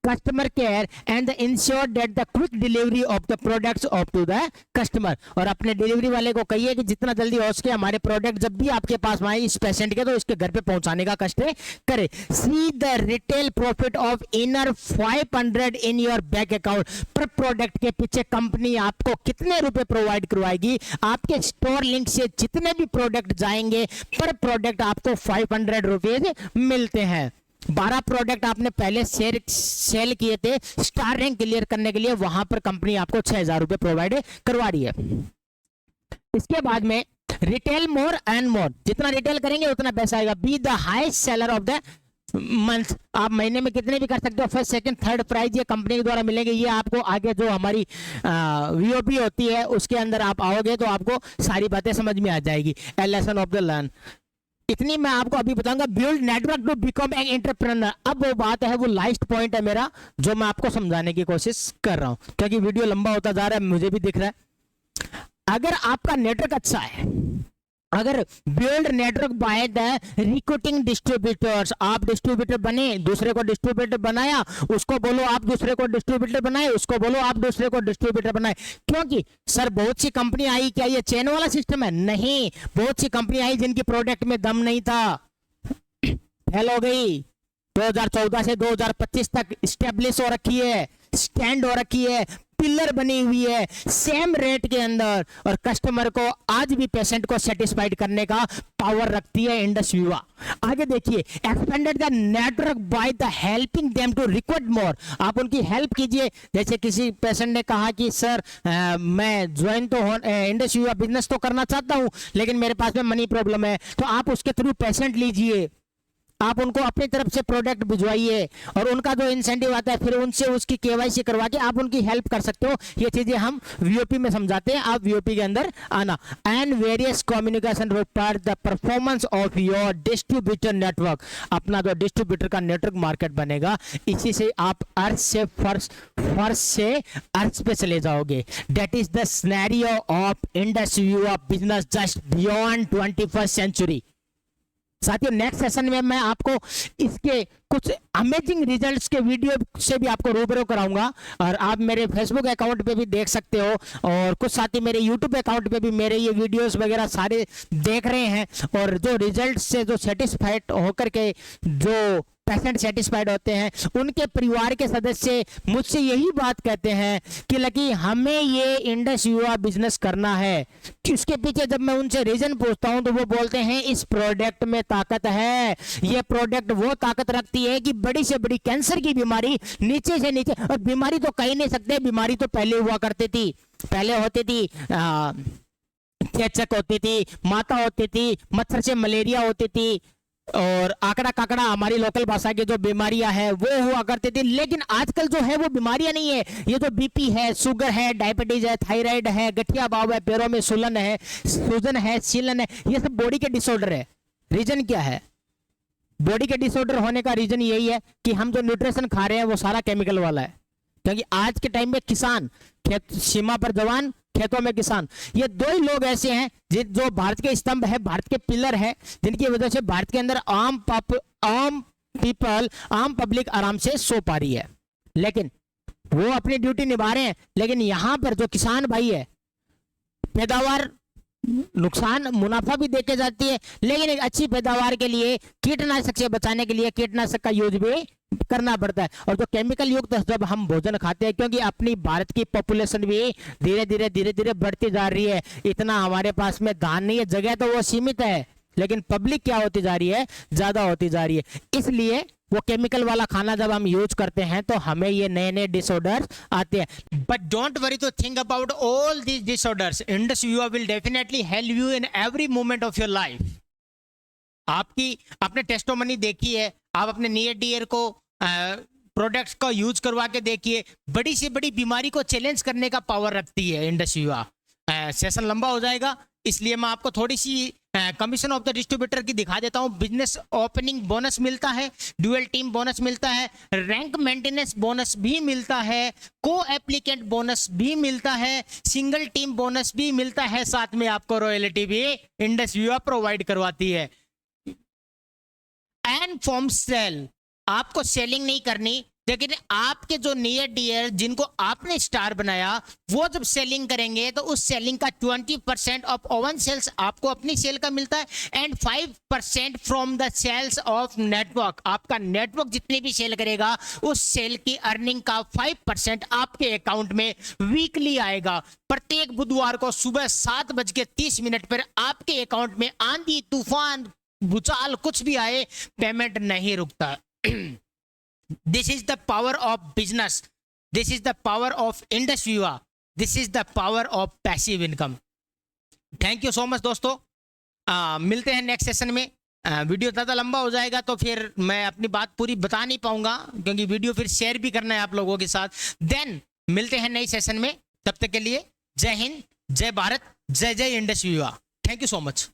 customer care and ensure that the quick delivery of the products of to the customer. और अपने डिलीवरी वाले को कहिए कि जितना जल्दी हो सके हमारे प्रोडक्ट जब भी आपके पास आए इस पेशेंट के, तो इसके घर पे पहुंचाने का कष्ट करे। See the retail profit of inner 500 in your bank account. पर प्रोडक्ट के पीछे कंपनी आपको कितने रुपए प्रोवाइड करवाएगी, आपके स्टोर लिंक से जितने भी प्रोडक्ट जाएंगे पर प्रोडक्ट आपको 500 रुपीज मिलते हैं। 12 प्रोडक्ट आपने पहले सेल किए थे स्टार रैंक क्लियर करने के लिए, वहां पर कंपनी आपको 6000 रुपए प्रोवाइड करवा रही है। इसके बाद में रिटेल मोर एंड मोर, जितना रिटेल करेंगे उतना पैसा आएगा। Be the highest seller of the month. आप महीने में कितने भी कर सकते हो, फर्स्ट सेकंड थर्ड प्राइज ये कंपनी के द्वारा मिलेंगे। ये आपको आगे जो हमारी वीओपी होती है उसके अंदर आप आओगे तो आपको सारी बातें समझ में आ जाएगी। A lesson of the learn, इतनी मैं आपको अभी बताऊंगा। Build network to become an entrepreneur. अब वो बात है, वो लास्ट पॉइंट है मेरा जो मैं आपको समझाने की कोशिश कर रहा हूं, क्योंकि वीडियो लंबा होता जा रहा है, मुझे भी दिख रहा है। अगर आपका नेटवर्क अच्छा है, अगर build network by the recruiting distributors, आप डिस्ट्रीब्यूटर बने, दूसरे को डिस्ट्रीब्यूटर बनाया, उसको बोलो आप दूसरे को डिस्ट्रीब्यूटर बनाए, उसको बोलो आप दूसरे को डिस्ट्रीब्यूटर बनाए। क्योंकि सर बहुत सी कंपनी आई, क्या ये चेन वाला सिस्टम है? नहीं, बहुत सी कंपनी आई जिनकी प्रोडक्ट में दम नहीं था, फेल हो गई। 2014 से 2025 तक स्टेब्लिश हो रखी है, स्टैंड हो रखी है, पिलर बनी हुई है सेम रेट के अंदर, और कस्टमर को आज भी पेशेंट को सेटिस्फाइड करने का पावर रखती है इंडस यूआ। आगे देखिए, expanded the network by the helping them to recruit more. आप उनकी हेल्प कीजिए। जैसे किसी पेशेंट ने कहा कि सर मैं ज्वाइन तो इंडस यूआ बिजनेस तो करना चाहता हूं लेकिन मेरे पास में मनी प्रॉब्लम है, तो आप उसके थ्रू पेशेंट लीजिए, आप उनको अपनी तरफ से प्रोडक्ट भिजवाइए और उनका जो इंसेंटिव आता है फिर उनसे उसकी केवाईसी करवा के आप उनकी हेल्प कर सकते हो। ये चीजें हम वीओपी में समझाते हैं, आप वीओपी के अंदर आना। And various communication report the performance of your distributor network. अपना जो डिस्ट्रीब्यूटर का नेटवर्क मार्केट बनेगा, इसी से आप अर्थ से फर्श से अर्थ पे चले जाओगे। That is the scenario of Indus Viva business just beyond 21st century. साथियों, नेक्स्ट सेशन में मैं आपको इसके कुछ अमेजिंग रिजल्ट्स के वीडियो से भी आपको रूबरू कराऊंगा, और आप मेरे फेसबुक अकाउंट पे भी देख सकते हो, और कुछ साथी मेरे यूट्यूब अकाउंट पे भी मेरे ये वीडियोस वगैरह सारे देख रहे हैं, और जो रिजल्ट से जो सेटिस्फाइड होकर के जो पेशेंट सेटिस्फाइड होते हैं, उनके परिवार के सदस्य मुझसे यही बात कहते हैं कि लकी हमें ये इंडस यूआ बिजनेस करना है। उसके पीछे जब मैं उनसे रीजन पूछता हूं तो वो बोलते हैं इस प्रोडक्ट में ताकत है, ये प्रोडक्ट वो ताकत रखती है कि बड़ी से बड़ी कैंसर की बीमारी नीचे से नीचे, और बीमारी तो कह नहीं सकते, बीमारी तो पहले हुआ करती थी, पहले होती थी चेचक होती थी, माता होती थी, मच्छर से मलेरिया होती थी, और आंकड़ा काकड़ा हमारी लोकल भाषा की जो बीमारियां हैं वो हुआ करती थी। लेकिन आजकल जो है वो बीमारियां नहीं है, ये जो बीपी है, शुगर है, डायबिटीज है, थायराइड है, गठिया भाव है, पैरों में सूलन है, सूजन है, सीलन है, ये सब बॉडी के डिसऑर्डर है। रीजन क्या है? बॉडी के डिसऑर्डर होने का रीजन यही है कि हम जो न्यूट्रिशन खा रहे हैं वो सारा केमिकल वाला है। क्योंकि आज के टाइम में किसान, खेत सीमा पर जवान, खेतों में किसान, ये दो ही लोग ऐसे हैं जो भारत के स्तंभ है, भारत के पिलर है, जिनकी वजह से भारत के अंदर आम पब्लिक आराम से सो पा रही है। लेकिन वो अपनी ड्यूटी निभा रहे हैं, लेकिन यहां पर जो किसान भाई है, पैदावार नुकसान मुनाफा भी देके जाती है, लेकिन एक अच्छी पैदावार के लिए कीटनाशक से बचाने के लिए कीटनाशक का यूज भी करना पड़ता है। और जो केमिकल युक्त जब हम भोजन खाते हैं, क्योंकि अपनी भारत की पॉपुलेशन भी धीरे धीरे बढ़ती जा रही है, इतना हमारे पास में धान नहीं है, जगह तो वो सीमित है, लेकिन पब्लिक क्या होती जा रही है, ज्यादा होती जा रही है। इसलिए वो केमिकल वाला खाना जब हम यूज करते हैं तो हमें ये नए नए डिसऑर्डर्स आते हैं। But don't worry to think about all these disorders. Indus Viva will definitely help you in every moment of your life. आपकी आपने टेस्टोमनी देखी है, आप अपने नियर डियर को प्रोडक्ट्स को यूज करवा के देखिए, बड़ी से बड़ी बीमारी को चैलेंज करने का पावर रखती है इंडस यूआ। सेशन लंबा हो जाएगा, इसलिए मैं आपको थोड़ी C commission of the distributor की दिखा देता हूं। बिजनेस ओपनिंग बोनस मिलता है, ड्यूअल टीम बोनस मिलता है, रैंक मेंटेनेंस बोनस भी मिलता है, को एप्लीकेंट बोनस भी मिलता है, सिंगल टीम बोनस भी मिलता है, साथ में आपको रॉयल्टी भी इंडस यूआ प्रोवाइड करवाती है। एंड फॉर्म सेल, आपको सेलिंग नहीं करनी, लेकिन आपके जो नियर डियर जिनको आपने स्टार बनाया वो जब सेलिंग करेंगे तो उस सेलिंग का 20% ऑफ ओवन सेल्स आपको अपनी सेल का मिलता है, and 5% from the sales of network. आपका नेटवर्क जितनी भी सेल करेगा उस सेल की अर्निंग का 5% आपके अकाउंट में वीकली आएगा। प्रत्येक बुधवार को सुबह 7:30 पर आपके अकाउंट में आंधी तूफान भूचाल कुछ भी आए, पेमेंट नहीं रुकता। This is the power of business. This is the power of Indus Viva. This is the power of passive income. Thank you so much दोस्तों। मिलते हैं नेक्स्ट सेशन में। वीडियो ज़्यादा लंबा हो जाएगा तो फिर मैं अपनी बात पूरी बता नहीं पाऊंगा, क्योंकि वीडियो फिर शेयर भी करना है आप लोगों के साथ। देन मिलते हैं नई सेशन में, तब तक के लिए जय हिंद, जय भारत, जय जय इंडस विवा। Thank you so much.